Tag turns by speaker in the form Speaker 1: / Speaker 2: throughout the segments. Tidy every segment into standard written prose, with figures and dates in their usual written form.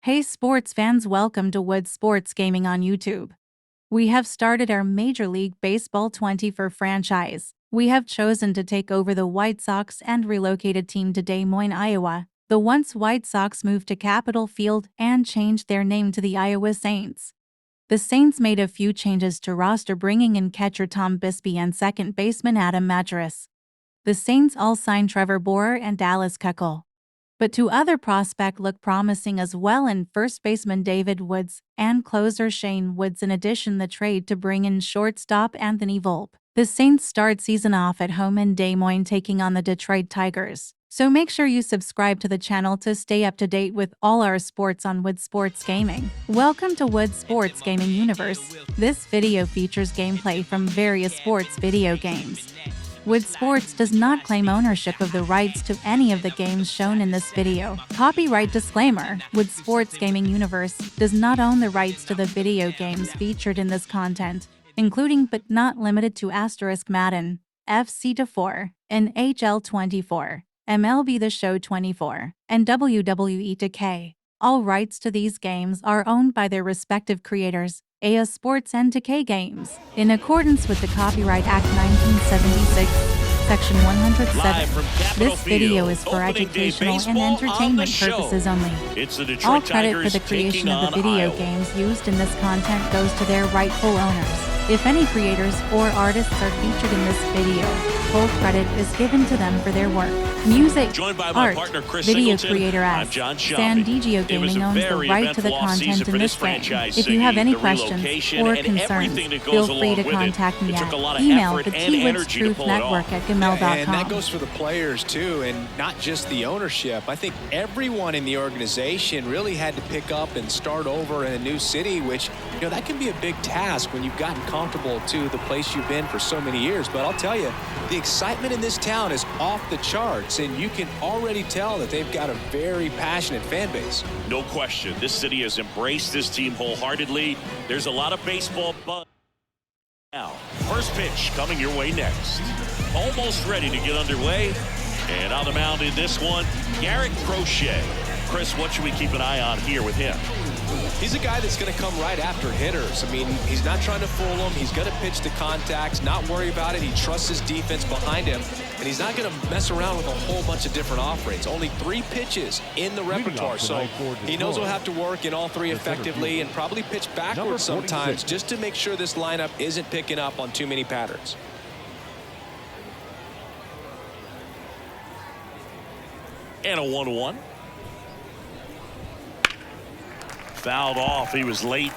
Speaker 1: Hey sports fans, welcome to Wood Sports Gaming on YouTube. We have started our Major League Baseball 24 franchise. We have chosen to take over the White Sox and relocated team to Des Moines, Iowa. The once White Sox moved to Capitol Field and changed their name to the Iowa Saints. The Saints made a few changes to roster, bringing in catcher Tom Bisbee and second baseman Adam Madras. The Saints all signed Trevor Bauer and Dallas Keuchel. But two other prospects look promising as well in first baseman David Woods and closer Shane Woods, in addition the trade to bring in shortstop Anthony Volpe. The Saints start season off at home in Des Moines taking on the Detroit Tigers. So make sure you subscribe to the channel to stay up to date with all our sports on Wood Sports Gaming. Welcome to Wood Sports Gaming Universe. This video features gameplay from various sports video games. Wood Sports does not claim ownership of the rights to any of the games shown in this video. Copyright disclaimer: Wood Sports Gaming Universe does not own the rights to the video games featured in this content, including but not limited to Madden, FC 4, NHL 24, MLB The Show 24, and WWE 2K. All rights to these games are owned by their respective creators, EA Sports and 2K Games, in accordance with the Copyright Act 1976, Section 107. This video is for educational and entertainment purposes only. All credit for the creation of the video games used in this content goes to their rightful owners. If any creators or artists are featured in this video, full credit is given to them for their work. Music, art, video creator as San Diego Gaming owns the right to the content in this game. If you have any questions or concerns, feel free to contact me at email thetiwoodsTruthNetwork@gmail.com.
Speaker 2: And that goes for the players too, and not just the ownership. I think everyone in the organization really had to pick up and start over in a new city, which, you know, that can be a big task when you've gotten comfortable to the place you've been for so many years. But I'll tell you, the excitement in this town is off the charts, and you can already tell that they've got a very passionate fan base.
Speaker 3: No question, this city has embraced this team wholeheartedly. There's a lot of baseball buzz now. First pitch coming your way next. Almost ready to get underway. And on the mound in this one, Garrett Crochet. Chris, what should we keep an eye on here with him?
Speaker 2: He's a guy that's going to come right after hitters. I mean, he's not trying to fool them. He's going to pitch the contacts, not worry about it. He trusts his defense behind him, and he's not going to mess around with a whole bunch of different offerings. Only 3 pitches in the repertoire, so he knows he'll have to work in all 3 effectively and probably pitch backwards sometimes just to make sure this lineup isn't picking up on too many patterns.
Speaker 3: And a 1-1. Fouled off. He was late.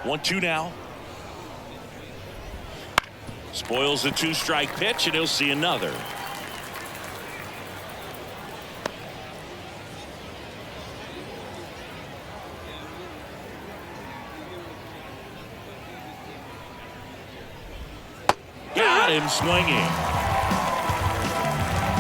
Speaker 3: One-two now. Spoils the 2-strike pitch, and he'll see another. Him swinging.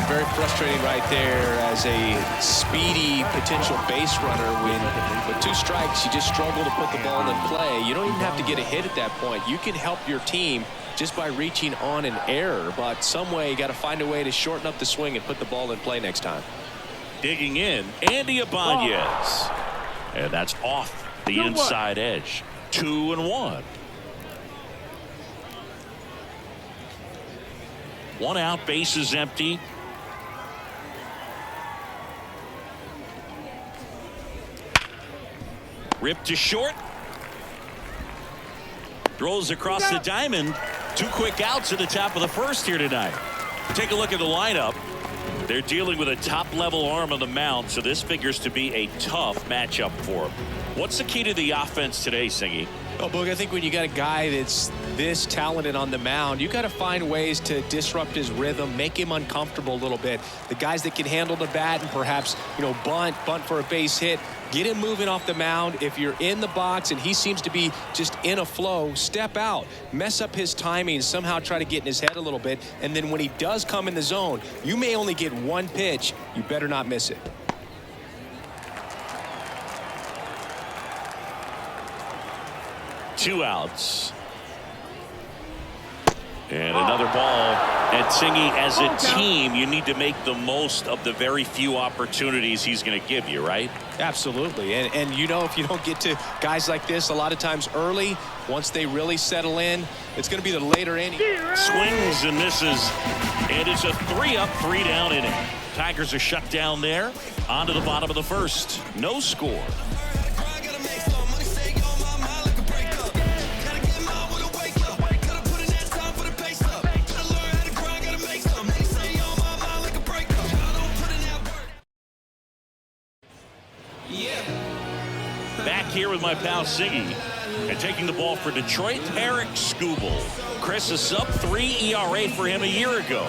Speaker 2: Very frustrating right there as a speedy potential base runner. When with 2 strikes, you just struggle to put the ball in play. You don't even have to get a hit at that point. You can help your team just by reaching on an error, but some way you got to find a way to shorten up the swing and put the ball in play next time.
Speaker 3: Digging in, Andy Ibanez. And that's off the inside edge. 2-1. 1 out, base is empty. Ripped to short. Throws across the diamond. 2 quick outs at the top of the first here tonight. Take a look at the lineup. They're dealing with a top-level arm on the mound, so this figures to be a tough matchup for them. What's the key to the offense today, Singy?
Speaker 2: Oh, Boog, I think when you got a guy that's this talented on the mound, you got to find ways to disrupt his rhythm, make him uncomfortable a little bit. The guys that can handle the bat and perhaps, you know, bunt for a base hit, get him moving off the mound. If you're in the box and he seems to be just in a flow, step out, mess up his timing, somehow try to get in his head a little bit. And then when he does come in the zone, you may only get 1 pitch. You better not miss it.
Speaker 3: 2 outs. And another ball. And Singy, as a team, you need to make the most of the very few opportunities he's going to give you, right?
Speaker 2: Absolutely. And you know, if you don't get to guys like this a lot of times early, once they really settle in, it's going to be the later inning.
Speaker 3: Swings and misses. And it's a 3-up, 3-down inning. Tigers are shut down there. On to the bottom of the first. No score. Back here with my pal Siggy. And taking the ball for Detroit, Eric Skubal. Chris, a sub-3 ERA for him a year ago.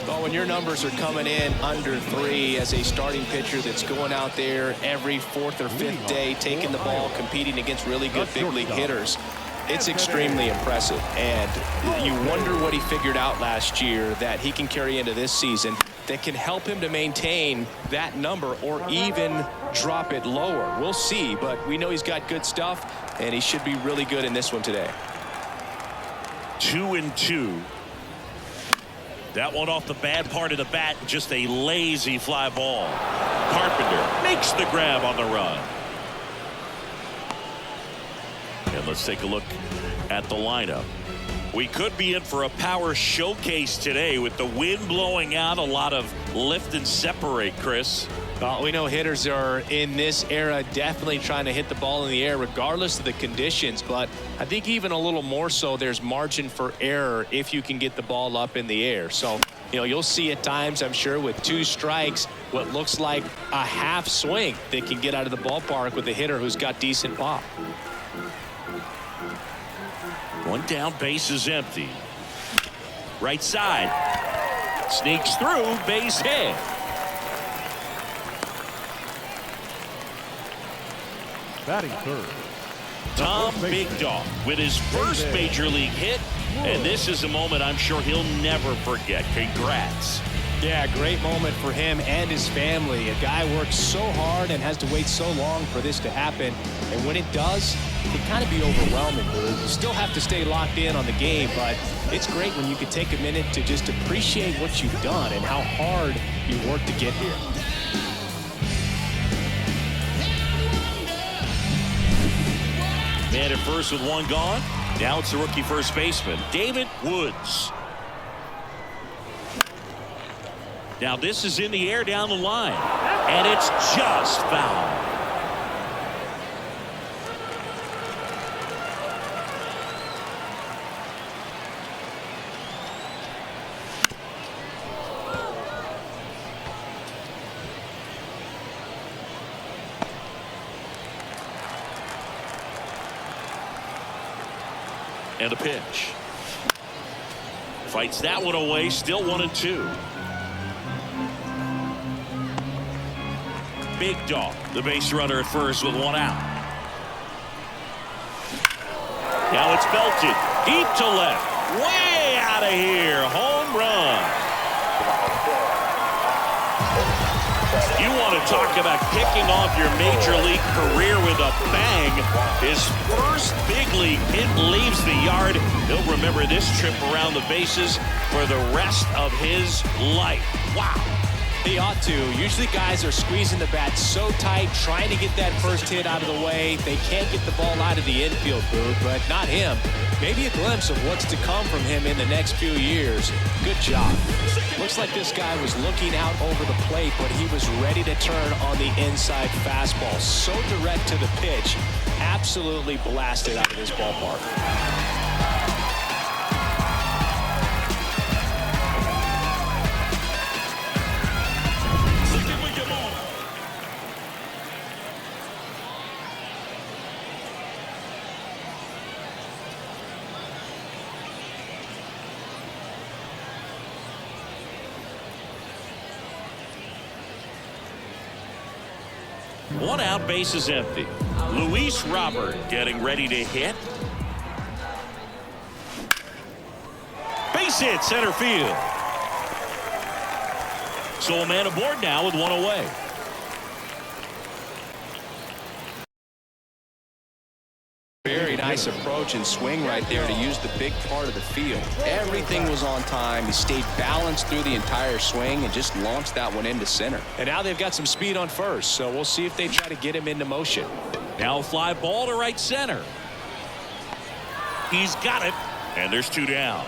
Speaker 2: Well, when your numbers are coming in under 3 as a starting pitcher that's going out there every 4th or 5th day, taking the ball, competing against really good big league hitters, it's extremely impressive. And you wonder what he figured out last year that he can carry into this season that can help him to maintain that number or even drop it lower. We'll see, but we know he's got good stuff, and he should be really good in this one today.
Speaker 3: 2-2. That one off the bad part of the bat, just a lazy fly ball. Carpenter makes the grab on the run. And let's take a look at the lineup. We could be in for a power showcase today with the wind blowing out, a lot of lift and separate, Chris.
Speaker 2: Well, we know hitters are in this era definitely trying to hit the ball in the air regardless of the conditions, but I think even a little more so there's margin for error if you can get the ball up in the air. So, you know, you'll see at times, I'm sure, with 2 strikes, what looks like a half swing that can get out of the ballpark with a hitter who's got decent pop.
Speaker 3: One down, base is empty. Right side. Sneaks through, base hit.
Speaker 4: Batting third,
Speaker 3: Tom Big Dog with his first major league hit. And this is a moment I'm sure he'll never forget. Congrats.
Speaker 2: Yeah, great moment for him and his family. A guy works so hard and has to wait so long for this to happen. And when it does, it can kind of be overwhelming. You still have to stay locked in on the game, but it's great when you can take a minute to just appreciate what you've done and how hard you worked to get here.
Speaker 3: Man at first with 1 gone. Now it's the rookie first baseman, David Woods. Now this is in the air down the line. And it's just foul. And a pitch. Fights that one away. Still 1-2. Big Dog, the base runner at first with 1 out. Now it's belted deep to left. Way out of here. Home run. You want to talk about kicking off your major league career with a bang. His first big league hit leaves the yard. He'll remember this trip around the bases for the rest of his life. Wow.
Speaker 2: He ought to. Usually guys are squeezing the bat so tight, trying to get that first hit out of the way. They can't get the ball out of the infield, Boog, but not him. Maybe a glimpse of what's to come from him in the next few years. Good job. Looks like this guy was looking out over the plate, but he was ready to turn on the inside fastball. So direct to the pitch. Absolutely blasted out of this ballpark.
Speaker 3: One out, base is empty. Luis Robert getting ready to hit. Base hit, center field. So a man aboard now with 1 away.
Speaker 2: Very nice. nice approach and swing right there to use the big part of the field. Everything was on time. He stayed balanced through the entire swing and just launched that one into center. And now they've got some speed on first, so we'll see if they try to get him into motion.
Speaker 3: Now fly ball to right center. He's got it, and there's 2 down.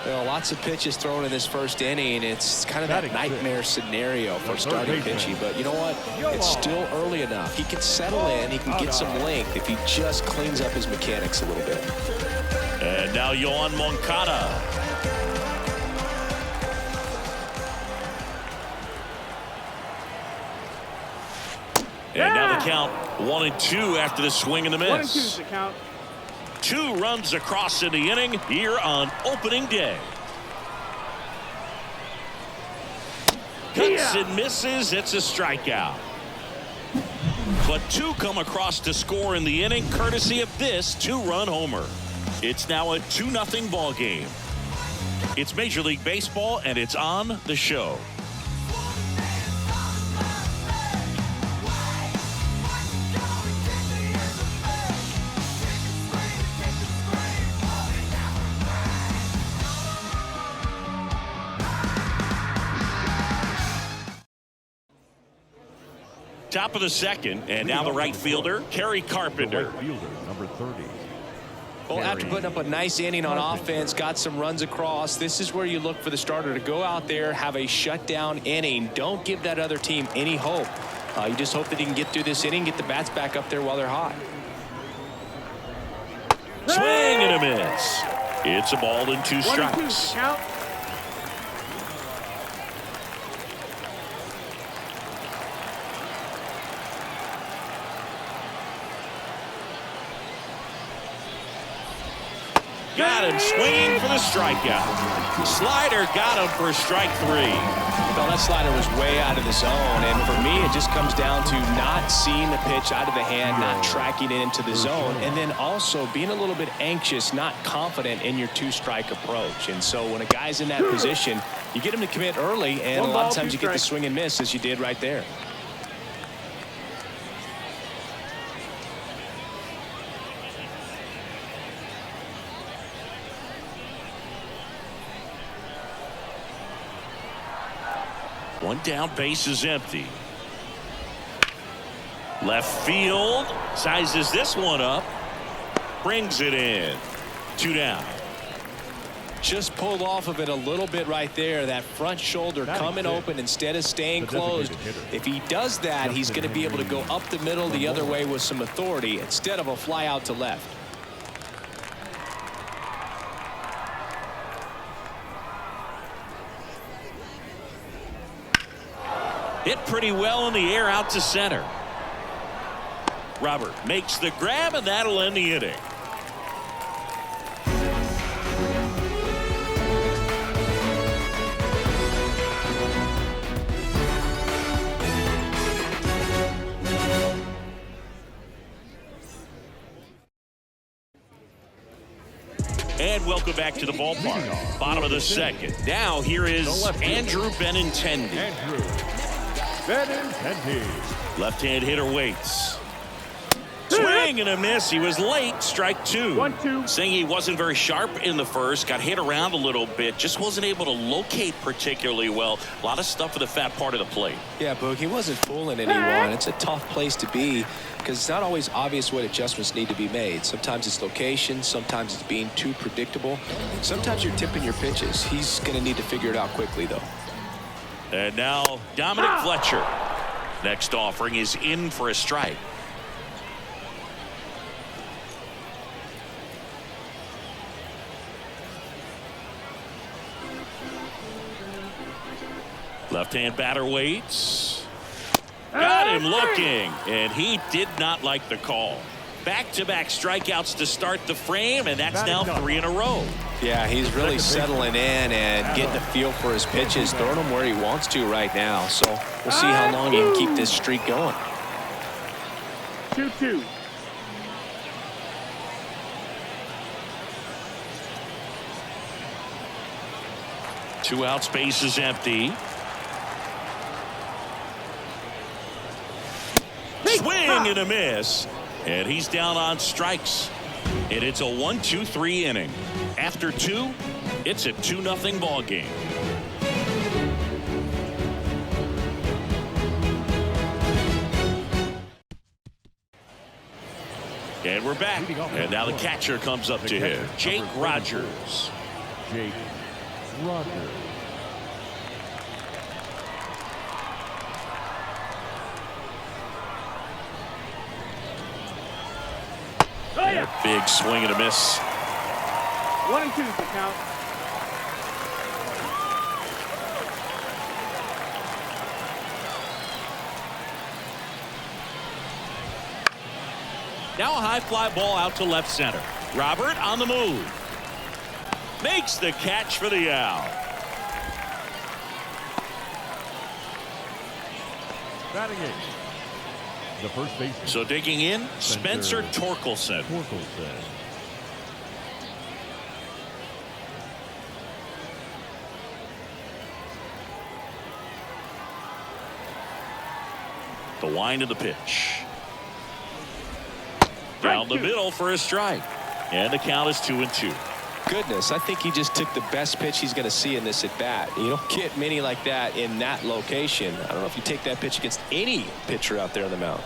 Speaker 2: Well, lots of pitches thrown in this first inning. It's kind of that nightmare scenario for starting pitching. But you know what? It's still early enough. He can settle in. He can get some length if he just cleans up his mechanics a little bit.
Speaker 3: And now Yohan Moncada. And now the count 1-2 after the swing and the miss.
Speaker 5: 1-2 the count.
Speaker 3: 2 runs across in the inning here on opening day. Cuts and misses. It's a strikeout. But 2 come across to score in the inning courtesy of this 2-run homer. It's now a 2-0 ball game. It's Major League Baseball, and it's on the show. Top of the second, and now the right fielder, Kerry Carpenter.
Speaker 4: Right fielder, number 30.
Speaker 2: Well, after putting up a nice inning on offense, got some runs across, this is where you look for the starter to go out there, have a shutdown inning. Don't give that other team any hope. You just hope that he can get through this inning, get the bats back up there while they're hot.
Speaker 3: Swing and a miss. It's a ball and 2 strikes.
Speaker 5: Count.
Speaker 3: Got him swinging for the strikeout. Slider got him for strike 3.
Speaker 2: Well, that slider was way out of the zone, and for me, it just comes down to not seeing the pitch out of the hand, not tracking it into the zone, and then also being a little bit anxious, not confident in your 2-strike approach. And so when a guy's in that position, you get him to commit early, and a lot of times you get the swing and miss, as you did right there.
Speaker 3: One down, base is empty. Left field sizes this one up, brings it in. 2 down.
Speaker 2: Just pulled off of it a little bit right there. That front shoulder coming open instead of staying closed. If he does that, he's going to be able to go up the middle the other way with some authority instead of a fly out to left.
Speaker 3: Hit pretty well in the air out to center. Robert makes the grab, and that'll end the inning. And welcome back to the ballpark. Bottom of the second. Now here is Andrew Benintendi. Left-hand hitter waits. Swing and a miss. He was late. Strike 2.
Speaker 5: 1-2.
Speaker 3: Saying he wasn't very sharp in the first. Got hit around a little bit. Just wasn't able to locate particularly well. A lot of stuff for the fat part of the plate.
Speaker 2: Yeah, Boog, he wasn't fooling anyone. It's a tough place to be because it's not always obvious what adjustments need to be made. Sometimes it's location. Sometimes it's being too predictable. Sometimes you're tipping your pitches. He's going to need to figure it out quickly, though.
Speaker 3: And now Dominic Fletcher. Next offering is in for a strike. Left-hand batter waits. Got him looking, and he did not like the call. Back-to-back strikeouts to start the frame, and that's now 3 in a row.
Speaker 2: Yeah, he's really settling in and getting a feel for his pitches, throwing them where he wants to right now. So we'll see how long he can keep this streak going.
Speaker 5: 2-2.
Speaker 3: Two outs, base is empty. Swing and a miss. And he's down on strikes. And it's a 1-2-3 inning. After 2, it's a 2-0 ball game. And we're back. And now the catcher comes up to hit. Jake Rogers.
Speaker 4: Jake Rogers.
Speaker 3: And a big swing and a miss.
Speaker 5: 1-2 the count.
Speaker 3: Now a high fly ball out to left center. Robert on the move. Makes the catch for the out.
Speaker 4: Batting eighth, the first baseman.
Speaker 3: So digging in, Spencer Torkelson. The wind of the pitch. Down the middle for a strike. And the count is 2-2.
Speaker 2: Goodness, I think he just took the best pitch he's going to see in this at bat. You don't get many like that in that location. I don't know if you take that pitch against any pitcher out there on the mound.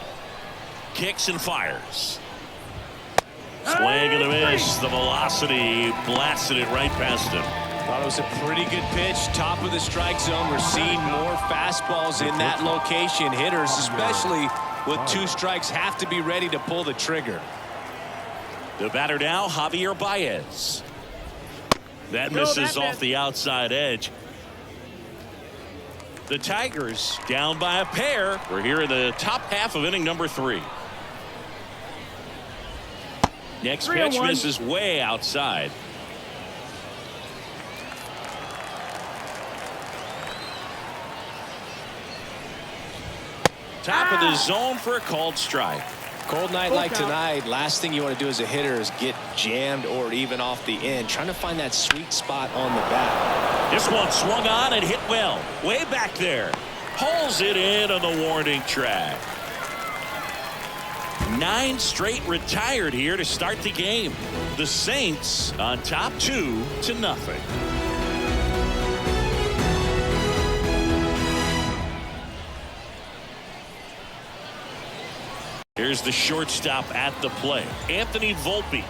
Speaker 3: Kicks and fires. Swing and a miss. The velocity blasted it right past him.
Speaker 2: Thought it was a pretty good pitch. Top of the strike zone. We're seeing more fastballs in that location. Hitters, especially with 2 strikes, have to be ready to pull the trigger.
Speaker 3: The batter now, Javier Baez. That misses off the outside edge. The Tigers down by a pair. We're here in the top half of inning number 3. Next pitch misses way outside. Top of the zone for a called strike.
Speaker 2: Cold night like tonight, last thing you want to do as a hitter is get jammed or even off the end. Trying to find that sweet spot on the bat.
Speaker 3: This one swung on and hit well. Way back there. Pulls it in on the warning track. 9 straight retired here to start the game. The Saints on top 2-0. Here's the shortstop at the plate. Anthony Volpe.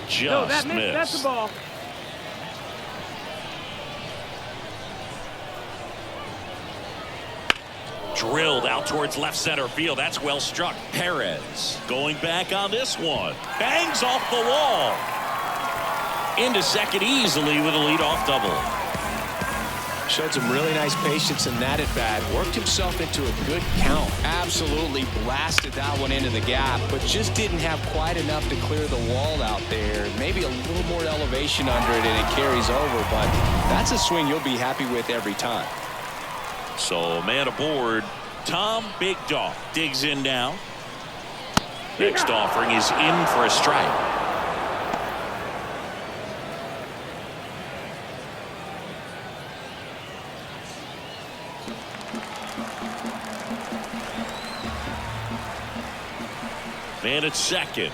Speaker 3: Just missed.
Speaker 5: That's the ball.
Speaker 3: Drilled out towards left center field. That's well struck. Perez going back on this one. Bangs off the wall. Into second easily with a leadoff double.
Speaker 2: Showed some really nice patience in that at bat. Worked himself into a good count. Absolutely blasted that one into the gap, but just didn't have quite enough to clear the wall out there. Maybe a little more elevation under it and it carries over, but that's a swing you'll be happy with every time.
Speaker 3: So man aboard. Tom Big Dog digs in now. Next offering is in for a strike. Man at second.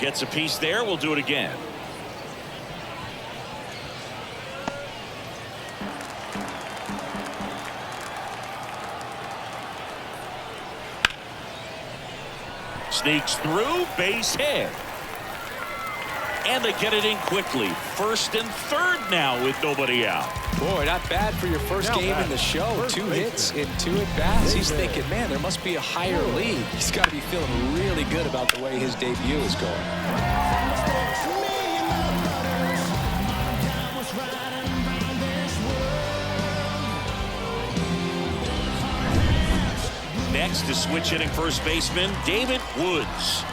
Speaker 3: Gets a piece there. We'll do it again. Sneaks through, base hit. And they get it in quickly. First and third now with nobody out.
Speaker 2: Boy, not bad for your first game in the show. 2 hits in 2 at-bats. He's thinking, man, there must be a higher league. He's got to be feeling really good about the way his debut is going.
Speaker 3: Next is switch hitting first baseman David Woods.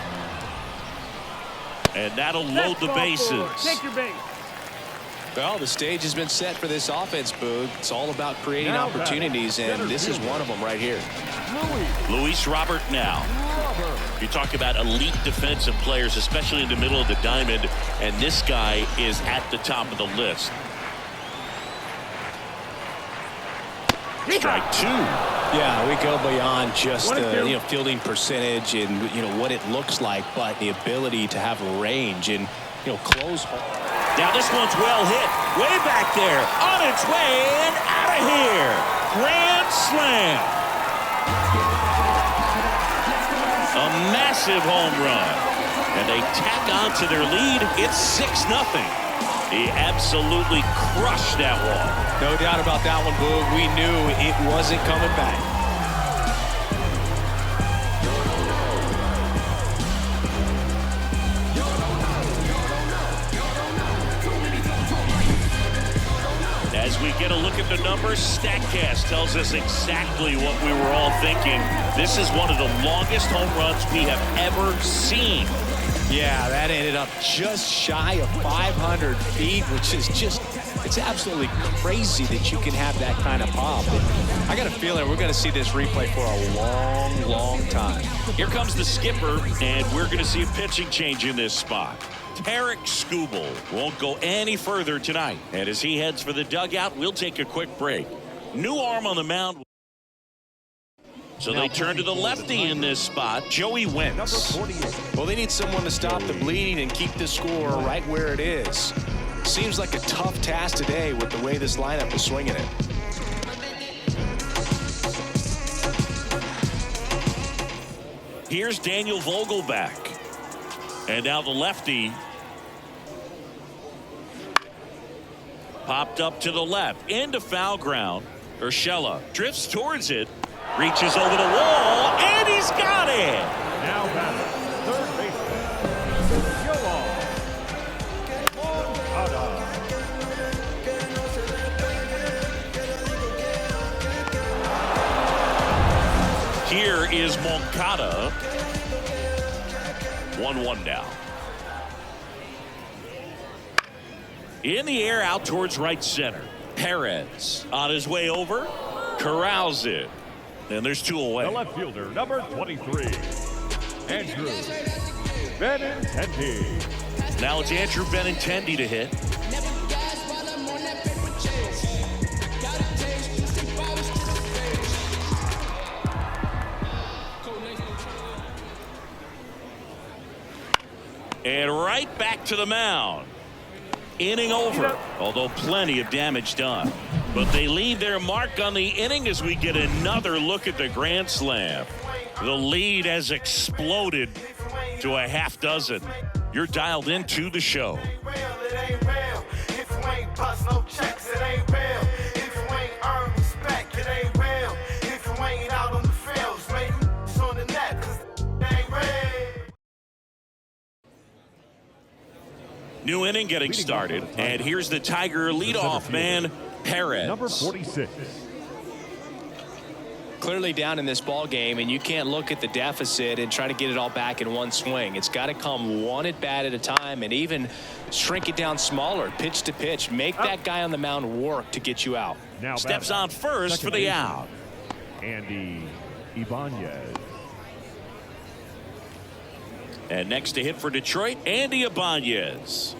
Speaker 3: And that'll load the bases.
Speaker 5: Take your base.
Speaker 2: Well, the stage has been set for this offense, Boog. It's all about creating opportunities, and this is one of them right here.
Speaker 3: Luis Robert now. You talk about elite defensive players, especially in the middle of the diamond, and this guy is at the top of the list. Strike 2.
Speaker 2: Yeah, we go beyond just
Speaker 5: fielding
Speaker 2: percentage and what it looks like, but the ability to have range and close.
Speaker 3: Now this one's well hit, way back there, on its way and out of here. Grand slam. A massive home run, and they tack on to their lead. It's 6-0. He absolutely crushed that one.
Speaker 2: No doubt about that one, Boog. We knew it wasn't coming back.
Speaker 3: As we get a look at the numbers, StatCast tells us exactly what we were all thinking. This is one of the longest home runs we have ever seen.
Speaker 2: Yeah, that ended up just shy of 500 feet, which is it's absolutely crazy that you can have that kind of pop. And I got a feeling we're going to see this replay for a long, long time.
Speaker 3: Here comes the skipper, and we're going to see a pitching change in this spot. Tarek Skubal won't go any further tonight. And as he heads for the dugout, we'll take a quick break. New arm on the mound. So they turn to the lefty in this spot, Joey Wentz.
Speaker 2: Well, they need someone to stop the bleeding and keep the score right where it is. Seems like a tough task today with the way this lineup is swinging it.
Speaker 3: Here's Daniel Vogelback. And now the lefty. Popped up to the left, into foul ground. Urshela drifts towards it, reaches over the wall, and he's got it.
Speaker 4: Now batting, third baseman, Yoel Moncada.
Speaker 3: Here is Moncada. 1-1 now. In the air, out towards right center. Perez on his way over, corrals it. And there's 2 away.
Speaker 4: The left fielder, number 23, Andrew Benintendi.
Speaker 3: Now it's Andrew Benintendi to hit. And right back to the mound. Inning over, although plenty of damage done. But they leave their mark on the inning as we get another look at the grand slam. The lead has exploded to a half dozen. You're dialed into the show. New inning getting started, and here's the Tiger leadoff man, Perez.
Speaker 4: Number 46.
Speaker 2: Clearly down in this ball game, and you can't look at the deficit and try to get it all back in one swing. It's got to come one at bat at a time, and even shrink it down smaller, pitch to pitch. Make that guy on the mound work to get you out.
Speaker 4: Now
Speaker 3: steps on first for the out.
Speaker 4: Andy Ibanez.
Speaker 3: And next to hit for Detroit, Andy Ibanez.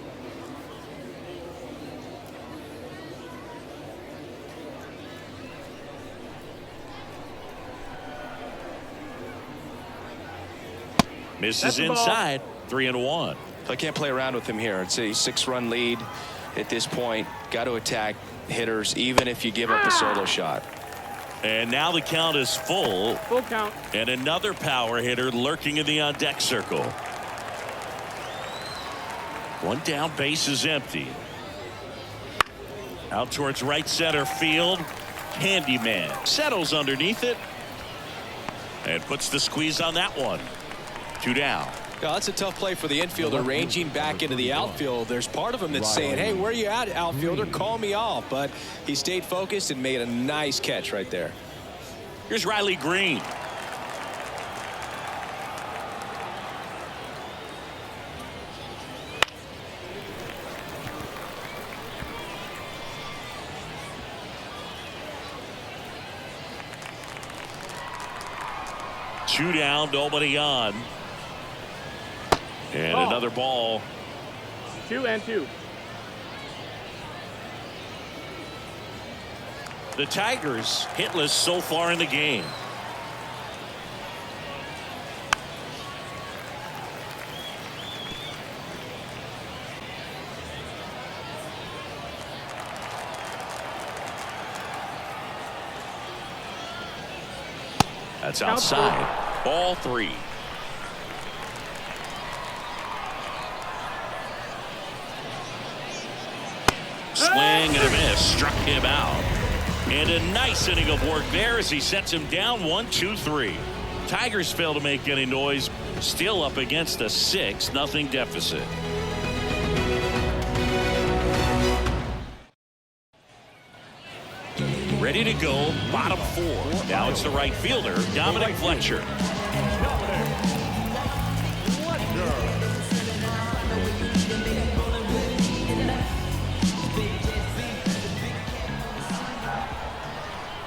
Speaker 3: Misses inside. 3-1.
Speaker 2: I can't play around with him here. It's a 6-run lead at this point. Got to attack hitters even if you give up a solo shot.
Speaker 3: And now the count is full.
Speaker 5: Full count.
Speaker 3: And another power hitter lurking in the on-deck circle. One down, base is empty. Out towards right center field. Handyman settles underneath it. And puts the squeeze on that one. 2 down.
Speaker 2: Yeah, that's a tough play for the infielder, ranging back into the outfield. There's part of him that's saying, hey, where you at, outfielder? Call me off. But he stayed focused and made a nice catch right there.
Speaker 3: Here's Riley Green. Two down, nobody on. And another ball.
Speaker 5: 2-2.
Speaker 3: The Tigers hitless so far in the game. That's outside. Ball 3. Swing and a miss. Struck him out. And a nice inning of work there as he sets him down 1-2-3. Tigers fail to make any noise. Still up against a 6-0 deficit. Ready to go, bottom 4. Now it's the right fielder, Dominic Fletcher.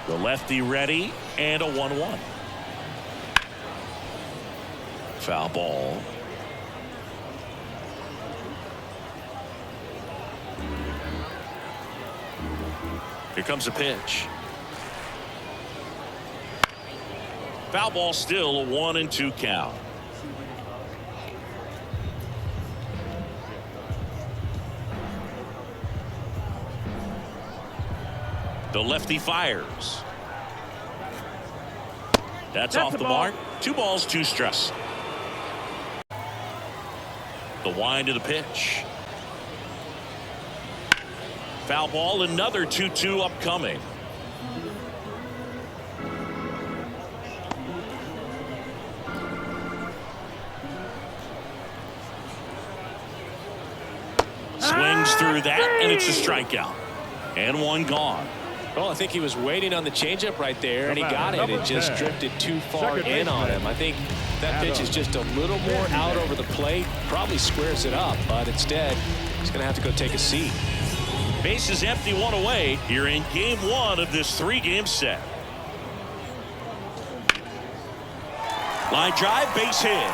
Speaker 3: The lefty ready, and a 1-1. Foul ball. Here comes a pitch. Foul ball, still a 1-2 count. The lefty fires. That's off the mark. 2 balls, 2 strikes. The wind of the pitch. Foul ball, another 2-2 upcoming. Swings through that, and it's a strikeout. And 1 gone.
Speaker 2: Well, I think he was waiting on the changeup right there, and he got it. It just drifted too far in on him. I think that pitch is just a little more out over the plate. Probably squares it up, but instead, he's going to have to go take a seat.
Speaker 3: Base is empty, 1 away here in game 1 of this 3-game set. Line drive, base hit.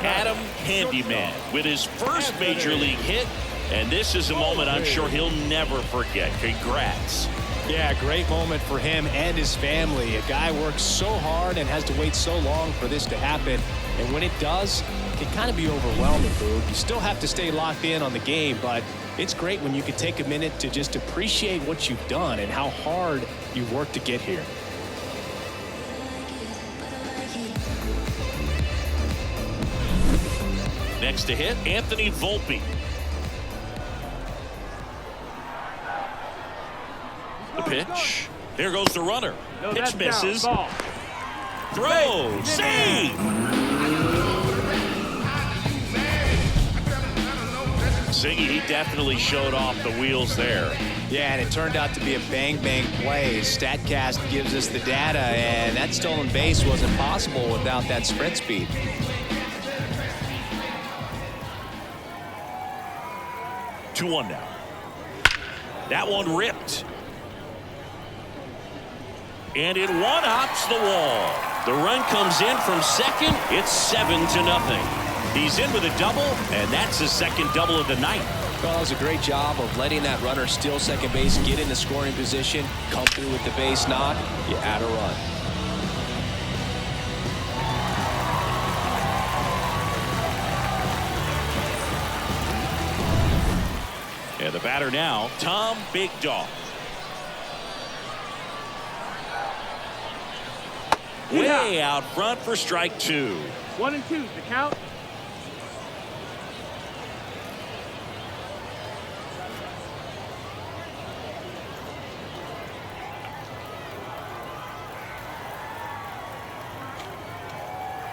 Speaker 3: Adam Handyman with his first major league hit, and this is a moment I'm sure he'll never forget. Congrats.
Speaker 2: Yeah, great moment for him and his family. A guy works so hard and has to wait so long for this to happen, and when it does, it can kind of be overwhelming, Boog. You still have to stay locked in on the game, but it's great when you can take a minute to just appreciate what you've done and how hard you've worked to get here.
Speaker 3: Next to hit, Anthony Volpe. The pitch. There goes the runner. Pitch misses. Throw. Save. Siggy, he definitely showed off the wheels there.
Speaker 2: Yeah, and it turned out to be a bang-bang play. StatCast gives us the data, and that stolen base wasn't possible without that sprint speed.
Speaker 3: 2-1 now. That one ripped. And it one-hops the wall. The run comes in from second. It's 7-0. He's in with a double, and that's his second double of the night.
Speaker 2: Well, that was a great job of letting that runner steal second base, get in the scoring position, come through with the base knock. You add a run.
Speaker 3: And the batter now, Tom Big Dog. Way out front for strike 2.
Speaker 5: 1-2, the count.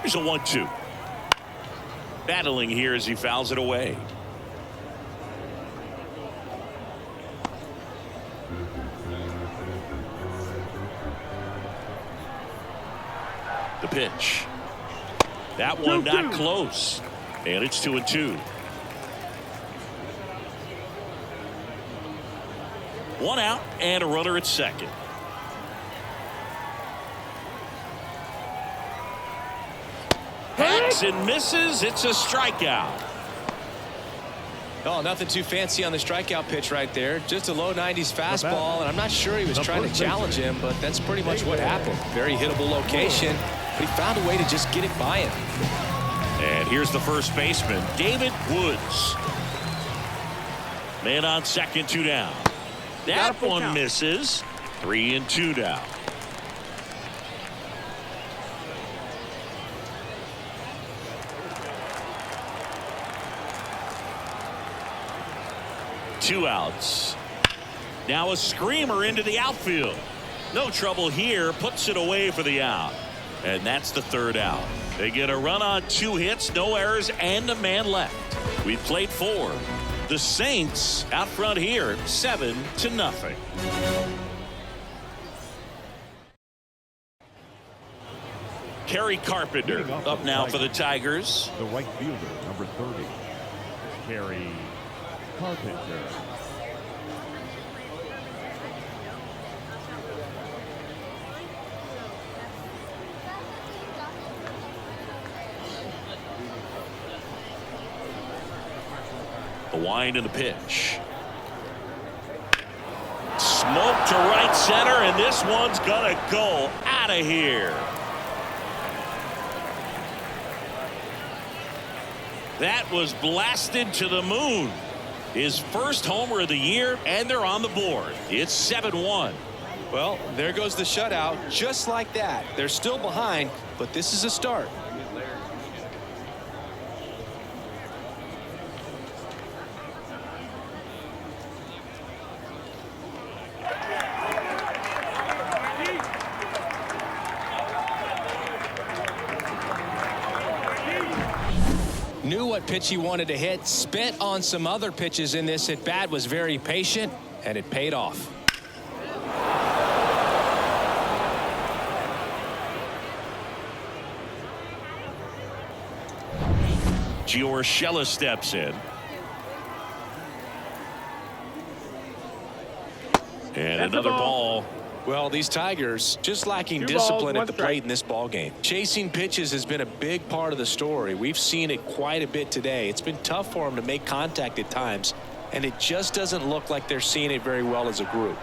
Speaker 3: Here's a 1-2. Battling here as he fouls it away. The pitch. That one not close. And it's 2-2. 1 out and a runner at second. Hacks and misses. It's a strikeout.
Speaker 2: Oh, nothing too fancy on the strikeout pitch right there. Just a low 90s fastball, and I'm not sure he was trying to challenge him, but that's pretty much what happened. Very hittable location, but he found a way to just get it by him.
Speaker 3: And here's the first baseman, David Woods. Man on second, 2 down. That one misses. 3-2 now. Two outs. Now a screamer into the outfield. No trouble here. Puts it away for the out. And that's the 3rd out. They get a run on 2 hits, no errors, and a man left. We've played 4. The Saints out front here, 7-0. Kerry Carpenter up now for the Tigers.
Speaker 4: The right fielder, number 30, Kerry Carpenter.
Speaker 3: The wind and the pitch. Smoke to right center, and this one's gonna go out of here. That was blasted to the moon. His first homer of the year, and they're on the board. It's 7-1.
Speaker 2: Well, there goes the shutout, just like that. They're still behind, but this is a start. Knew what pitch he wanted to hit, spent on some other pitches in this at bat, was very patient, and it paid off.
Speaker 3: Gio Urshela steps in. And
Speaker 5: That's
Speaker 3: another
Speaker 5: a
Speaker 3: ball.
Speaker 2: Well, these Tigers just lacking discipline at the plate in this ball game. Chasing pitches has been a big part of the story. We've seen it quite a bit today. It's been tough for them to make contact at times, and it just doesn't look like they're seeing it very well as a group.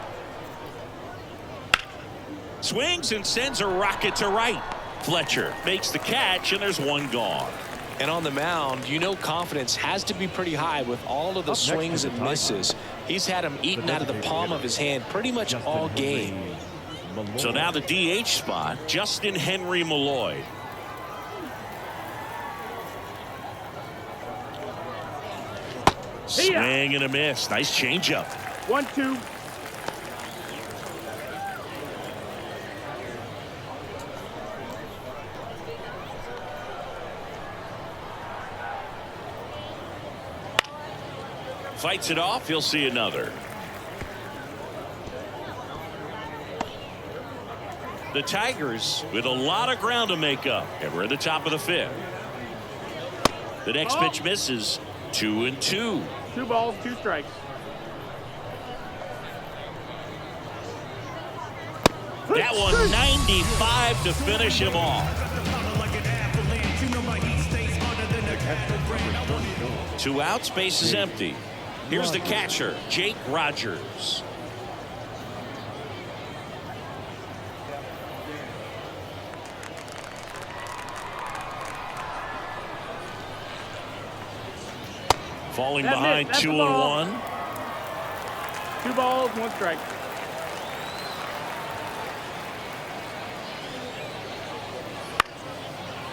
Speaker 3: Swings and sends a rocket to right. Fletcher makes the catch, and there's one gone.
Speaker 2: And on the mound, you know confidence has to be pretty high with all of the swings and misses. He's had them eaten out of the palm of his hand pretty much all game.
Speaker 3: So now the DH spot, Justin Henry Malloy. Swing and a miss. Nice changeup.
Speaker 5: 1-2.
Speaker 3: Fights it off. He'll see another. The Tigers with a lot of ground to make up, and we're at the top of the 5th. The next pitch misses. 2-2.
Speaker 5: 2 balls, 2 strikes.
Speaker 3: That one 95 to finish him off. 2 outs, base is empty. Here's the catcher, Jake Rogers. Falling behind 2-1.
Speaker 5: 2 balls, 1 strike.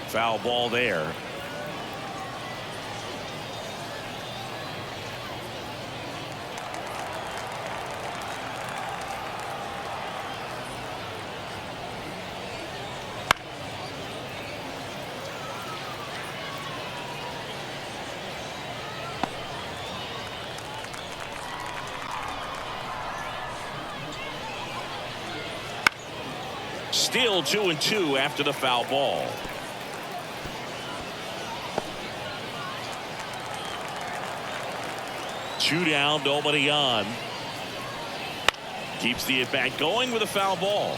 Speaker 3: Foul ball there. Still 2-2 after the foul ball. Two down, nobody on. Keeps the at-bat going with a foul ball.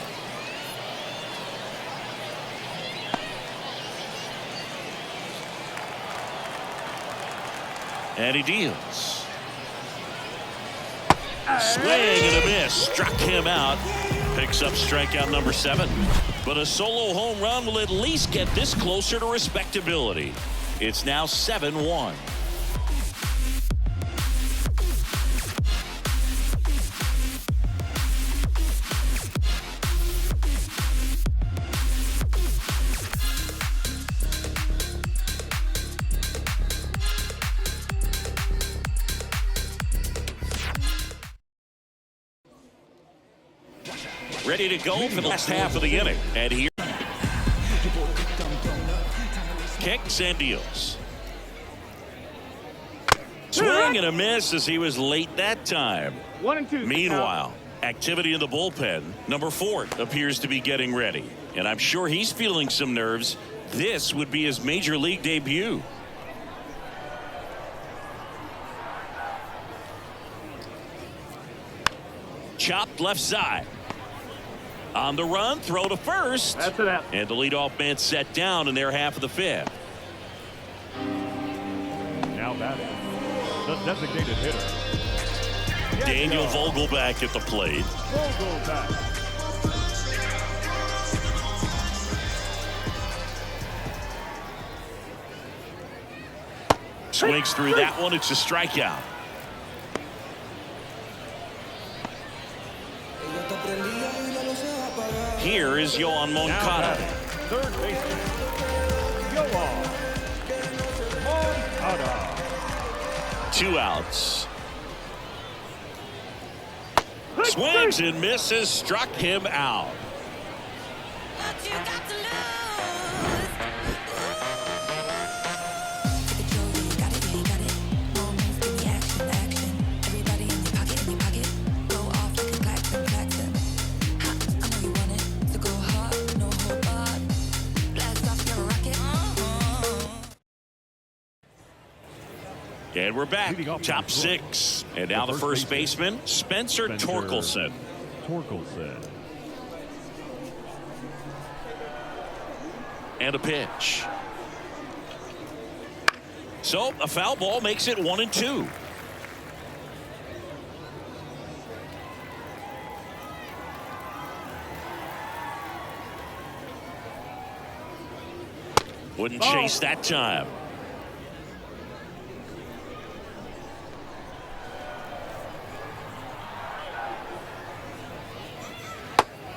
Speaker 3: And he deals. Swing and a miss. Struck him out. Picks up strikeout number 7. But a solo home run will at least get this closer to respectability. It's now 7-1. Ready to go for the last half of the inning. And here, kicks and deals. Swing and a miss as he was late that time.
Speaker 5: 1-2.
Speaker 3: Meanwhile, activity in the bullpen. Number 4 appears to be getting ready. And I'm sure he's feeling some nerves. This would be his major league debut. Chopped left side. On the run, throw to first.
Speaker 5: That's it out.
Speaker 3: And the leadoff man set down in their half of the 5th.
Speaker 4: Now batting, the designated hitter,
Speaker 3: Daniel Vogelback at the plate.
Speaker 4: Vogelback.
Speaker 3: Swings through that one. It's a strikeout. Here is Yohan Moncada.
Speaker 4: Third baseman, Yohan Moncada.
Speaker 3: 2 outs. Swings and misses. Struck him out.
Speaker 6: But you got to lose.
Speaker 3: And we're back. Top 6. And now the first baseman, Spencer Torkelson. And a pitch. So a foul ball makes it 1-2. Wouldn't chase that time.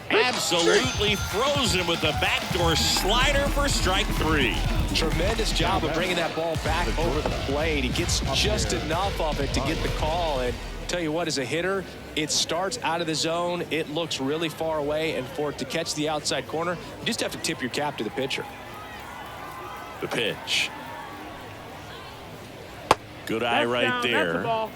Speaker 3: Absolutely throws him with a backdoor slider for strike 3.
Speaker 2: Tremendous job of bringing that ball back over the plate. He gets just enough of it to get the call. And tell you what, as a hitter, it starts out of the zone. It looks really far away. And for it to catch the outside corner, you just have to tip your cap to the pitcher.
Speaker 3: The pitch. Good eye right there.
Speaker 5: That's the ball.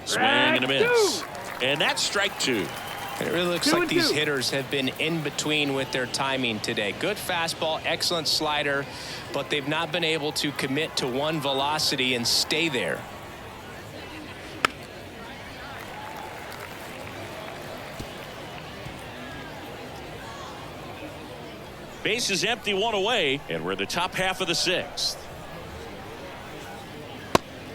Speaker 3: Swing and a miss. And that's strike 2.
Speaker 2: It really looks like these hitters have been in between with their timing today. Good fastball, excellent slider, but they've not been able to commit to one velocity and stay there.
Speaker 3: Base is empty, 1 away, and we're in the top half of the 6th.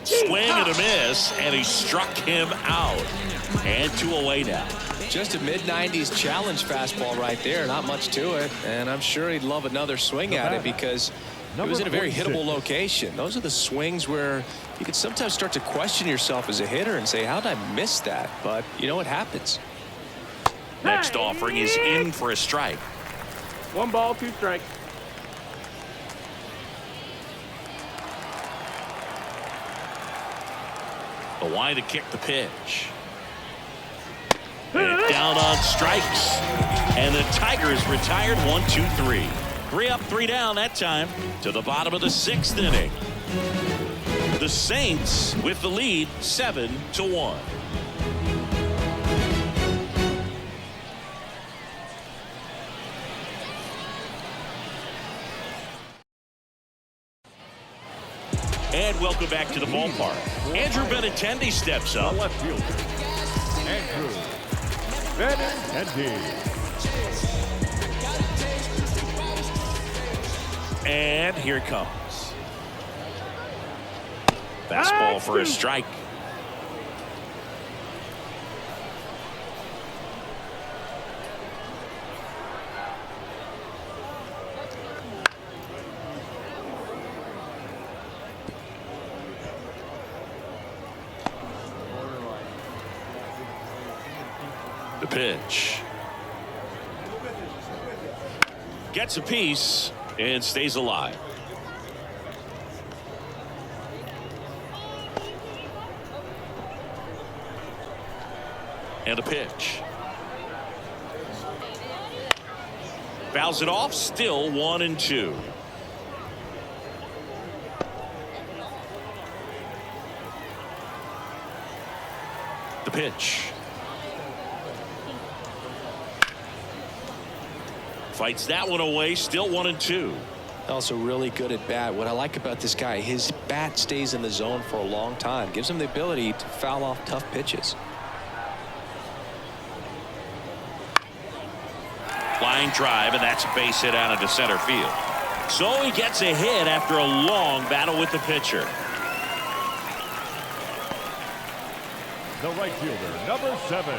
Speaker 3: Swing and a miss, and he struck him out. And 2 away now.
Speaker 2: Just a mid-90s challenge fastball right there. Not much to it. And I'm sure he'd love another swing at it because it was in a very hittable location. Those are the swings where you can sometimes start to question yourself as a hitter and say, how did I miss that? But you know what happens.
Speaker 3: Next offering is in for a strike.
Speaker 5: 1 ball, 2 strikes.
Speaker 3: The line to kick the pitch. And down on strikes. And the Tigers retired 1-2-3. 3 up, 3 down that time to the bottom of the 6th inning. The Saints with the lead 7-1. And welcome back to the ballpark. Andrew Benintendi steps up.
Speaker 4: Left fielder, Andrew Benintendi.
Speaker 3: And here it comes. Fastball for a strike. The pitch. Gets a piece and stays alive. And a pitch. Fouls it off. Still 1-2. The pitch. Fights that one away. Still 1-2.
Speaker 2: Also really good at bat. What I like about this guy, his bat stays in the zone for a long time. Gives him the ability to foul off tough pitches.
Speaker 3: Line drive, and that's a base hit out into center field. So he gets a hit after a long battle with the pitcher.
Speaker 4: The right fielder, number 7.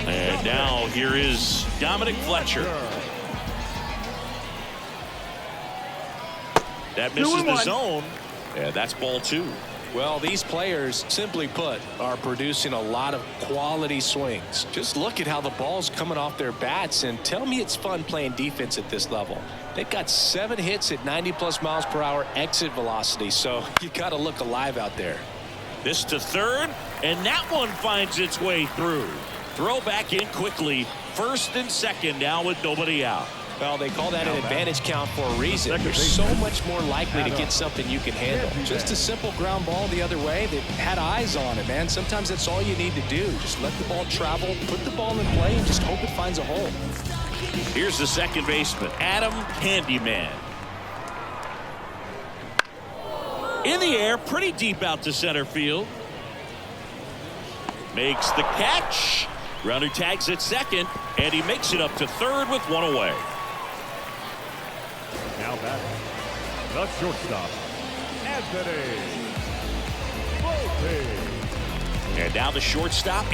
Speaker 3: And now here is Dominic Fletcher. That misses the zone. And that's ball 2.
Speaker 2: Well, these players, simply put, are producing a lot of quality swings. Just look at how the ball's coming off their bats, and tell me it's fun playing defense at this level. They've got 7 hits at 90+ miles per hour exit velocity, so you got to look alive out there.
Speaker 3: This to third, and that one finds its way through. Throw back in quickly. First and second now with nobody out.
Speaker 2: Well, they call that an advantage count for a reason. You're so much more likely to get something you can handle. Just a simple ground ball the other way that had eyes on it, man. Sometimes that's all you need to do. Just let the ball travel, put the ball in play, and just hope it finds a hole.
Speaker 3: Here's the second baseman, Adam Handyman. In the air, pretty deep out to center field. Makes the catch. Runner tags at second, and he makes it up to third with one away.
Speaker 4: Now batting, the shortstop, Anthony Volpe.
Speaker 3: And now the shortstop.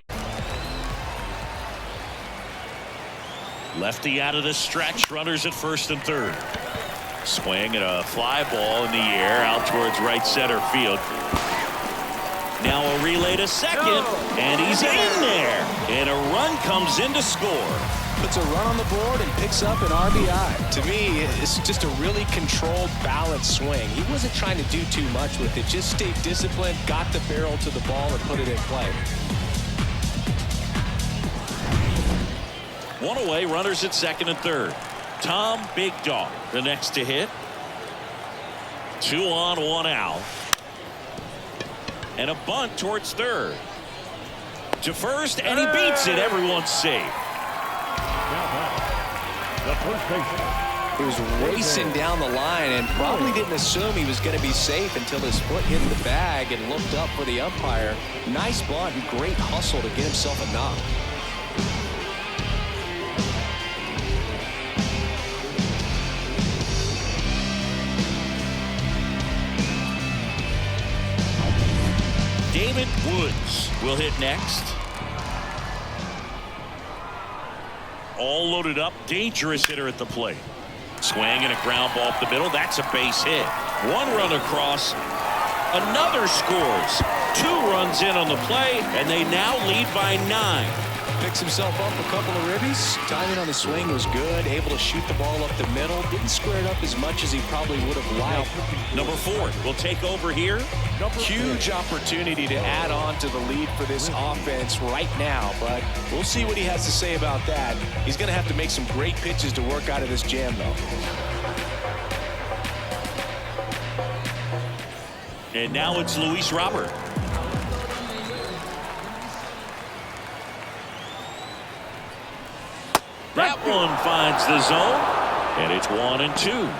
Speaker 3: Lefty out of the stretch. Runners at first and third. Swing and a fly ball in the air out towards right center field. Now a relay to second, and he's in there. And a run comes in to score.
Speaker 2: Puts a run on the board and picks up an RBI. To me, it's just a really controlled, balanced swing. He wasn't trying to do too much with it. Just stayed disciplined, got the barrel to the ball, and put it in play.
Speaker 3: One away, runners at second and third. Tom Big Dog, the next to hit. 2 on, 1 out. And a bunt towards third. To first, and he beats it. Everyone's safe.
Speaker 4: Now batting, the first baseman.
Speaker 2: He was racing down the line and probably didn't assume he was going to be safe until his foot hit the bag and looked up for the umpire. Nice bunt and great hustle to get himself a knock.
Speaker 3: David Woods will hit next. All loaded up. Dangerous hitter at the plate. Swing and a ground ball up the middle. That's a base hit. 1 run across. Another scores. 2 runs in on the play, and they now lead by 9.
Speaker 2: Picks himself up a couple of ribbies. Timing on the swing was good. Able to shoot the ball up the middle. Didn't square it up as much as he probably would have liked.
Speaker 3: Number 4 will take over here.
Speaker 2: Huge opportunity to add on to the lead for this offense right now, but we'll see what he has to say about that. He's going to have to make some great pitches to work out of this jam, though.
Speaker 3: And now it's Luis Robert. That one finds the zone, and it's 1-2.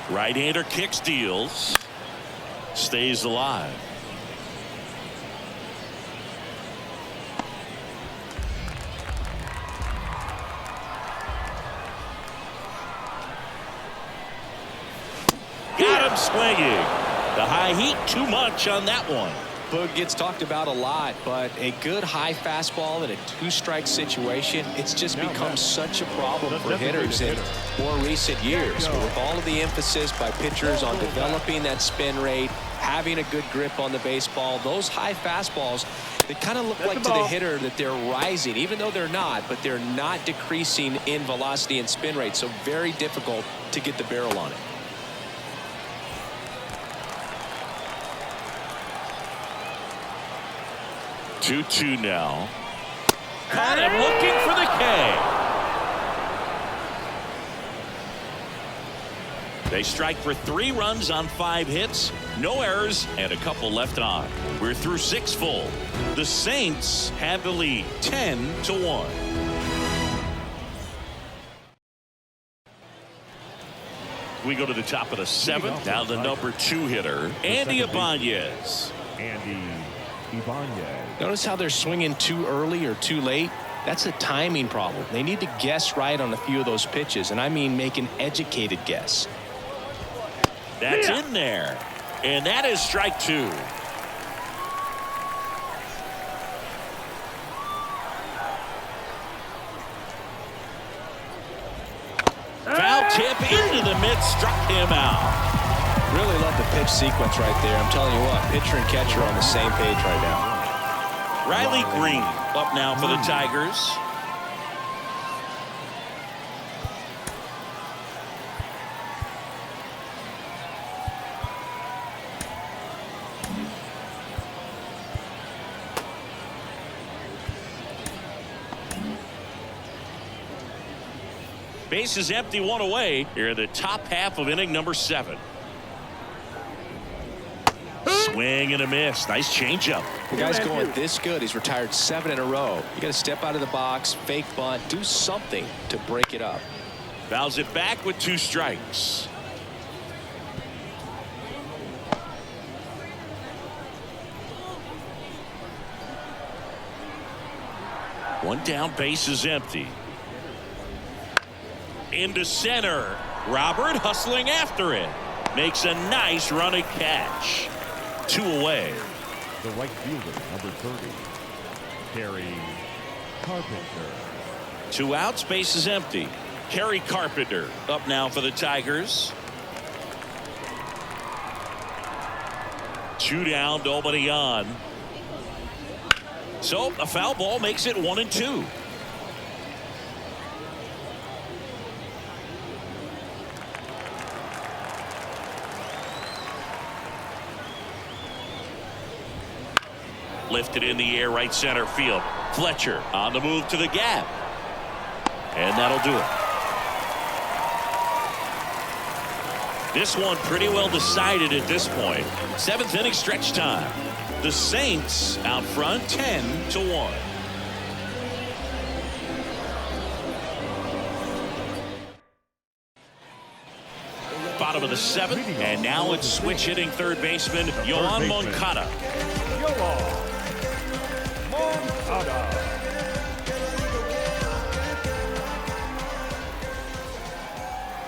Speaker 3: Right-hander kicks, deals, stays alive. Got him swinging. The high heat, too much on that one.
Speaker 2: Boog gets talked about a lot, but a good high fastball in a two-strike situation, it's just become such a problem for hitters in more recent years. But with all of the emphasis by pitchers on developing that spin rate, having a good grip on the baseball, those high fastballs, they kind of look like to the hitter that they're rising, even though they're not, but they're not decreasing in velocity and spin rate, so very difficult to get the barrel on it.
Speaker 3: 2-2 now. Caught him looking for the K. They strike for 3 runs on 5 hits, no errors, and a couple left on. We're through 6 full. The Saints have the lead, 10-1. We go to the top of the 7th. Now the number 2 hitter, Andy Ibanez.
Speaker 2: Notice how they're swinging too early or too late. That's a timing problem. They need to guess right on a few of those pitches, and I mean make an educated guess.
Speaker 3: That's in there, and that is strike 2. Foul tip into the mid, struck him out.
Speaker 2: Really love the pitch sequence right there. I'm telling you what, pitcher and catcher are on the same page right now.
Speaker 3: Riley Green up now for the Tigers. Base is empty, 1 away here in the top half of inning number 7. Swing and a miss. Nice changeup.
Speaker 2: The guy's going this good. He's retired 7 in a row. You got to step out of the box, fake bunt, do something to break it up.
Speaker 3: Fouls it back with 2 strikes. One down, base is empty. Into center. Robert hustling after it. Makes a nice running catch. 2 away.
Speaker 4: The right fielder, number 30, Kerry Carpenter.
Speaker 3: 2 outs, base is empty. Kerry Carpenter up now for the Tigers. 2 down, nobody on. So a foul ball makes it 1-2. Lifted in the air, right center field. Fletcher on the move to the gap. And that'll do it. This one pretty well decided at this point. 7th inning stretch time. The Saints out front 10-1. Bottom of the 7th, and now it's switch hitting third baseman Yohan Moncada.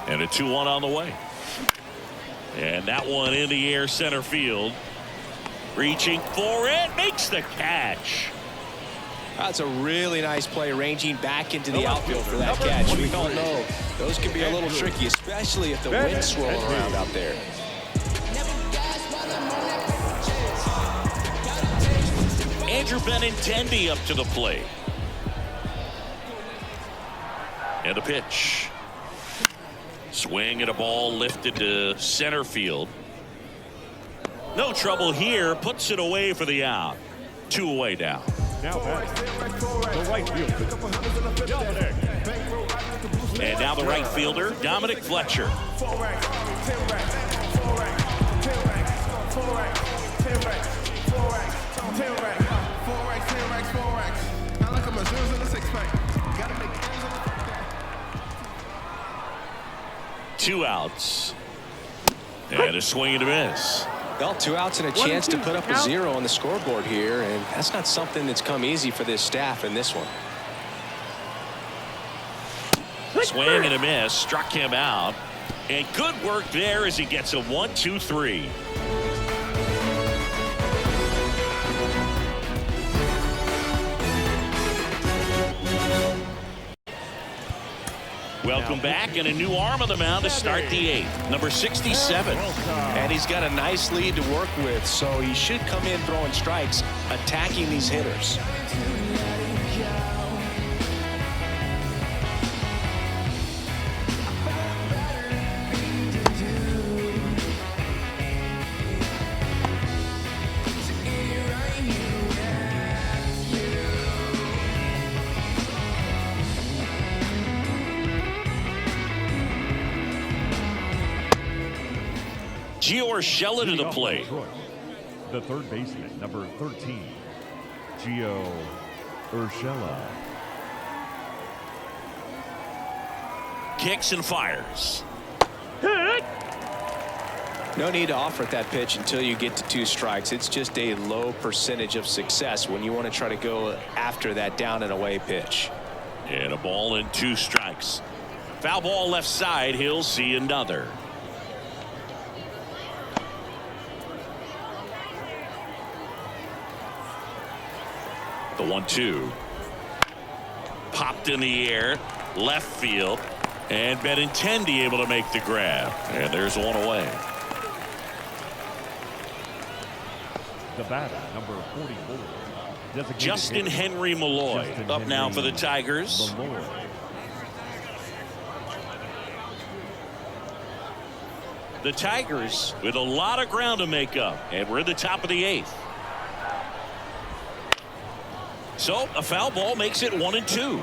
Speaker 3: And a 2-1 on the way. And that one in the air, center field. Reaching for it, makes the catch.
Speaker 2: That's a really nice play, ranging back into the outfield for that catch. We all know those can be a little tricky, especially if the wind's swirling around out there.
Speaker 3: Andrew Benintendi up to the plate. And a pitch. Swing and a ball lifted to center field. No trouble here. Puts it away for the out. 2 away now.
Speaker 4: Now back. The right fielder, Dominic.
Speaker 3: And now the right fielder, Dominic Fletcher. Two outs. And a swing and a miss.
Speaker 2: Well, 2 outs and a chance to put up a 0 on the scoreboard here, and that's not something that's come easy for this staff in this one.
Speaker 3: Swing and a miss, struck him out, and good work there as he gets a 1-2-3. Welcome back, and a new arm on the mound to start the 8th, number 67.
Speaker 2: And he's got a nice lead to work with, so he should come in throwing strikes, attacking these hitters.
Speaker 3: Urshela to the plate.
Speaker 4: The third baseman, number 13, Gio Urshela.
Speaker 3: Kicks and fires.
Speaker 2: No need to offer that pitch until you get to 2 strikes. It's just a low percentage of success when you want to try to go after that down and away pitch.
Speaker 3: And a ball and 2 strikes. Foul ball left side. He'll see another. The 1-2. Popped in the air, left field, and Benintendi able to make the grab. And there's one away.
Speaker 4: The batter, number 44,
Speaker 3: Justin Henry Malloy up now for the Tigers.
Speaker 4: Malloy.
Speaker 3: The Tigers with a lot of ground to make up, and we're at the top of the 8th. So a foul ball makes it 1-2.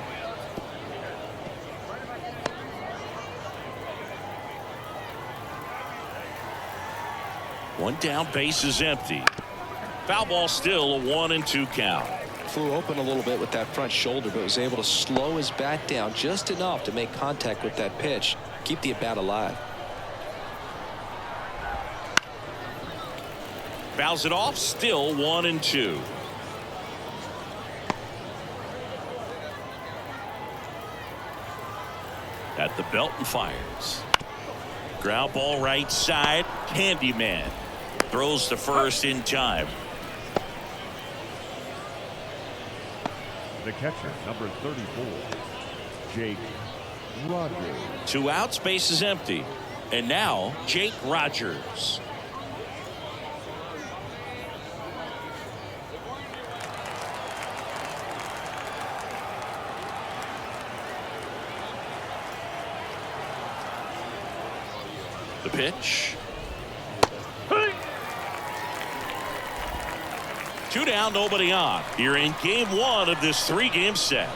Speaker 3: One down, base is empty. Foul ball still a 1-2 count.
Speaker 2: Flew open a little bit with that front shoulder, but was able to slow his bat down just enough to make contact with that pitch, keep the at bat alive.
Speaker 3: Fouls it off, still 1-2. At the belt and fires. Ground ball right side. Candyman throws to first in time.
Speaker 4: The catcher, number 34, Jake Rogers.
Speaker 3: 2 outs, base is empty. And now Jake Rogers. The pitch. 2 down, nobody on. You're in game 1 of this 3-game set.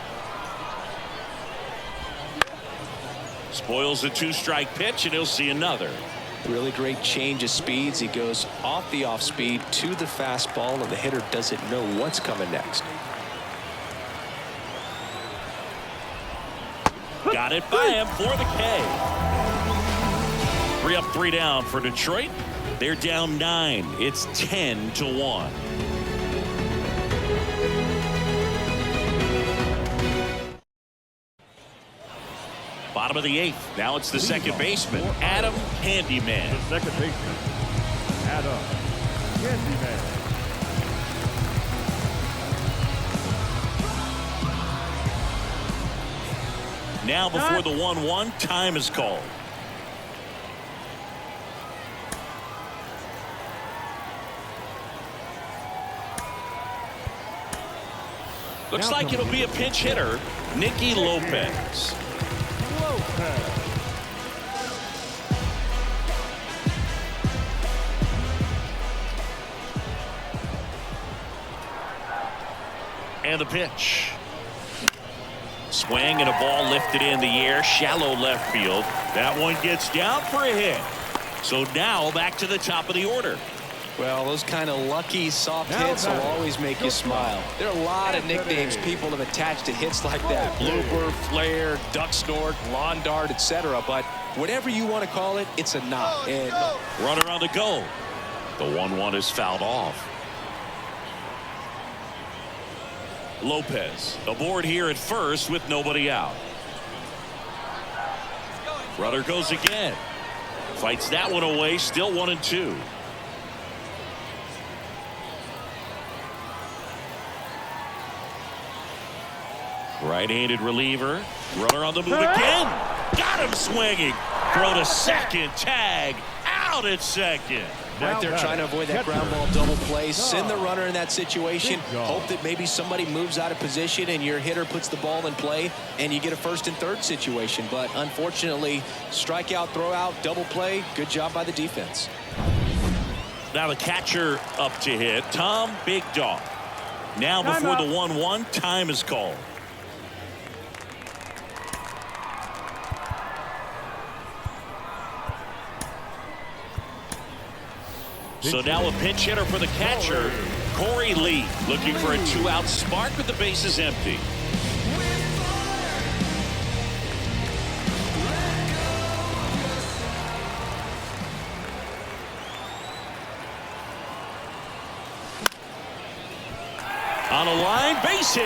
Speaker 3: Spoils a 2-strike pitch, and he'll see another.
Speaker 2: Really great change of speeds. He goes off the off speed to the fastball, and the hitter doesn't know what's coming next.
Speaker 3: Got it by him for the K. 3 up, 3 down for Detroit. They're down 9. It's 10-1. Bottom of the 8th. Now it's the second baseman, Adam Candyman.
Speaker 4: The second baseman, Adam Candyman.
Speaker 3: Now before the 1-1, time is called. Looks like it'll be a pinch hitter, Nicky Lopez. And the pitch. Swing and a ball lifted in the air, shallow left field. That one gets down for a hit. So now back to the top of the order.
Speaker 2: Well, those kind of lucky soft hits will always make you smile. There are a lot of nicknames people have attached to hits like that. Blooper, flare, duck snort, lawn dart, etc. But whatever you want to call it, it's a knock. And
Speaker 3: runner on the go. The 1-1 is fouled off. Lopez aboard here at first with nobody out. Runner goes again. Fights that one away. Still 1-2. Right-handed reliever. Runner on the move again. Got him swinging. Throw to second. Tag. Out at second.
Speaker 2: Right there trying to avoid that ground ball double play. Send the runner in that situation. Hope that maybe somebody moves out of position and your hitter puts the ball in play and you get a first and third situation. But unfortunately, strikeout, throw out, double play. Good job by the defense.
Speaker 3: Now the catcher up to hit. Tom Big Dog. Now before the 1-1, time is called. So now a pinch hitter for the catcher, Corey Lee, looking for a 2-out spark with the bases empty. On a line, base hit.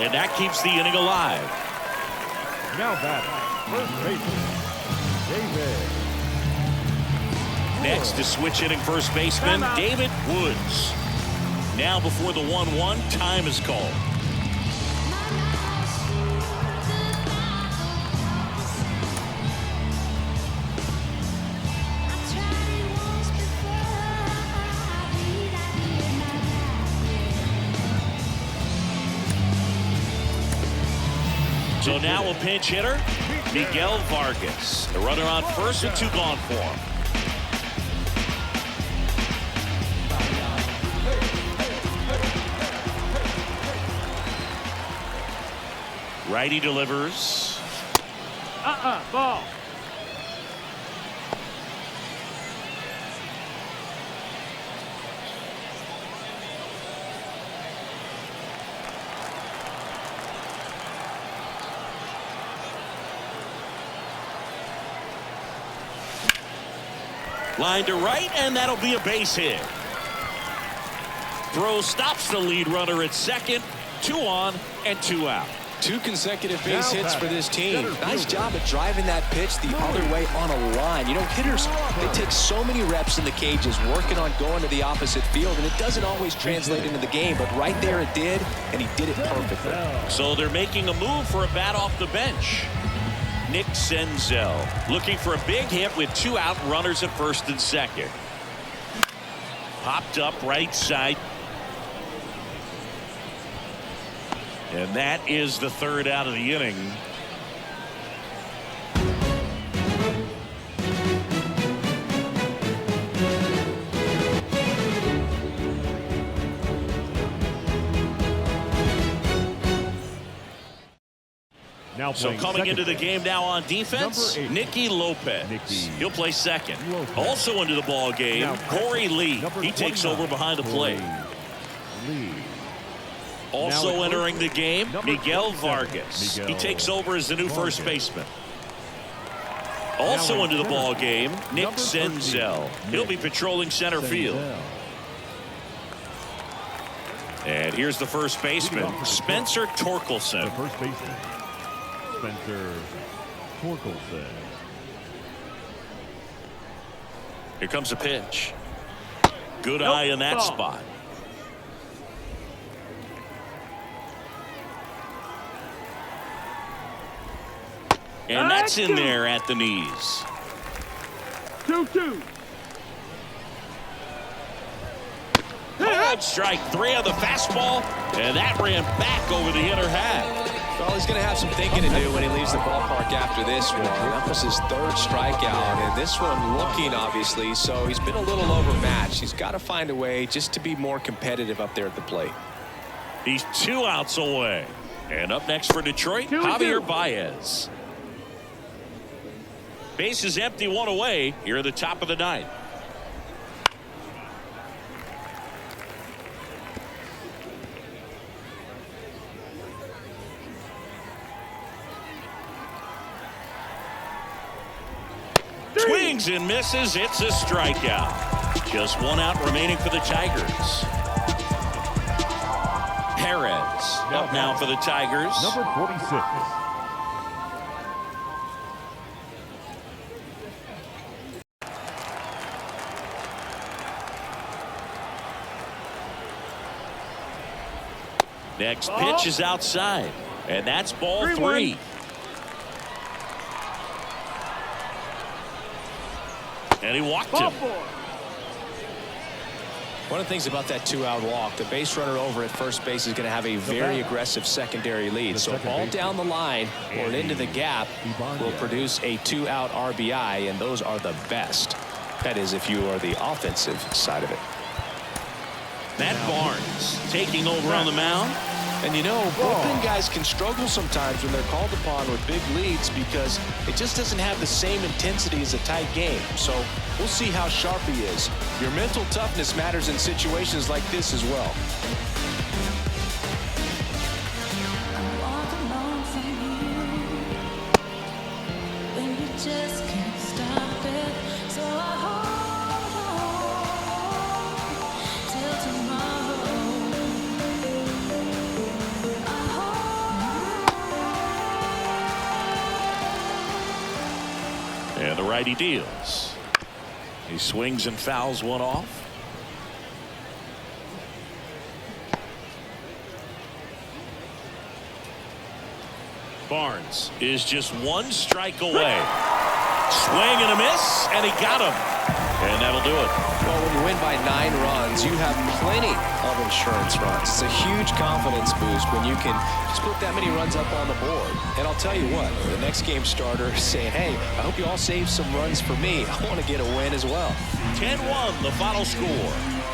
Speaker 3: And that keeps the inning alive.
Speaker 4: Now batting, first baseman, David.
Speaker 3: Next to switch hitting first baseman David Woods. Now before the 1-1, time is called. So now a pinch hitter, Miguel Vargas. The runner on first with 2 gone for him. Righty delivers.
Speaker 5: Ball.
Speaker 3: Line to right, and that'll be a base hit. Throw stops the lead runner at second. 2 on and 2 out.
Speaker 2: 2 consecutive base hits for this team. Nice job at driving that pitch the other way on a line. You know, hitters, they take so many reps in the cages working on going to the opposite field, and it doesn't always translate into the game, but right there it did, and he did it perfectly.
Speaker 3: So they're making a move for a bat off the bench. Nick Senzel looking for a big hit with 2 out, runners at first and second. Popped up right side. And that is the 3rd out of the inning.
Speaker 4: Now
Speaker 3: so coming into the game now on defense,
Speaker 4: 8,
Speaker 3: Nicky Lopez. He'll play second. Also into the ball game, now, Corey Lee. He takes over behind the plate. Also entering the game, Miguel Vargas. He takes over as the new first baseman. Also into the ball game, Nick Senzel. He'll be patrolling center field. And here's the first baseman, Spencer Torkelson.
Speaker 4: The first baseman, Spencer Torkelson.
Speaker 3: Here comes a pitch. Good eye in that spot. And that's in there at the knees.
Speaker 5: 2-2.
Speaker 3: Called strike 3 on the fastball, and that ran back over the inner half.
Speaker 2: Well, he's going to have some thinking to do when he leaves the ballpark after this one. That was his 3rd strikeout, and this one looking, obviously, so he's been a little overmatched. He's got to find a way just to be more competitive up there at the plate.
Speaker 3: He's 2 outs away. And up next for Detroit, Javier Baez. Base is empty, 1 away here at the top of the 9th. Swings and misses. It's a strikeout. Just one out remaining for the Tigers. Perez up now for the Tigers.
Speaker 4: Number 46.
Speaker 3: Next pitch is outside, and that's ball 3. And he walked him.
Speaker 2: One of the things about that 2-out walk, the base runner over at first base is going to have a very aggressive secondary lead. So a ball down the line or into the gap will produce a 2-out RBI, and those are the best. That is if you are the offensive side of it.
Speaker 3: Matt Barnes taking over on the mound.
Speaker 2: And you know, bullpen guys can struggle sometimes when they're called upon with big leads because it just doesn't have the same intensity as a tight game. So we'll see how sharp he is. Your mental toughness matters in situations like this as well.
Speaker 3: And the righty deals. He swings and fouls one off. Barnes is just one strike away. Swing and a miss, and he got him. And that'll do it.
Speaker 2: Well, when you win by 9 runs, you have plenty of insurance runs. It's a huge confidence boost when you can just put that many runs up on the board. And I'll tell you what, the next game starter is saying, hey, I hope you all save some runs for me. I want to get a win as well.
Speaker 3: 10-1 the final score.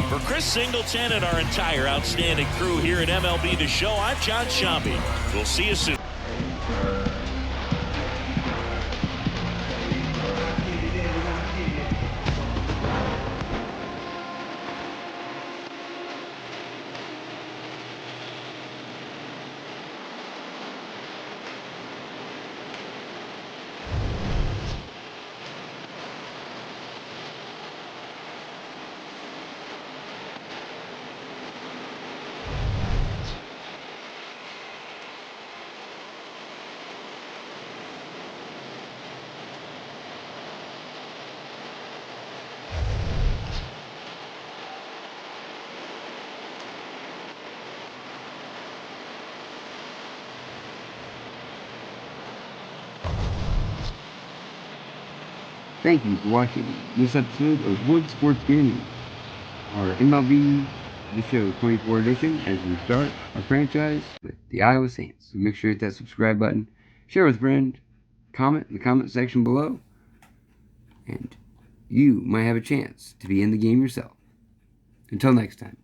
Speaker 3: For Chris Singleton and our entire outstanding crew here at MLB The Show, I'm John Shambi. We'll see you soon.
Speaker 7: Thank you for watching this episode of Wood Sports Gaming, our MLB The Show 24 edition, as we start our franchise with the Iowa Saints. So make sure to hit that subscribe button, share with a friend, comment in the comment section below, and you might have a chance to be in the game yourself. Until next time.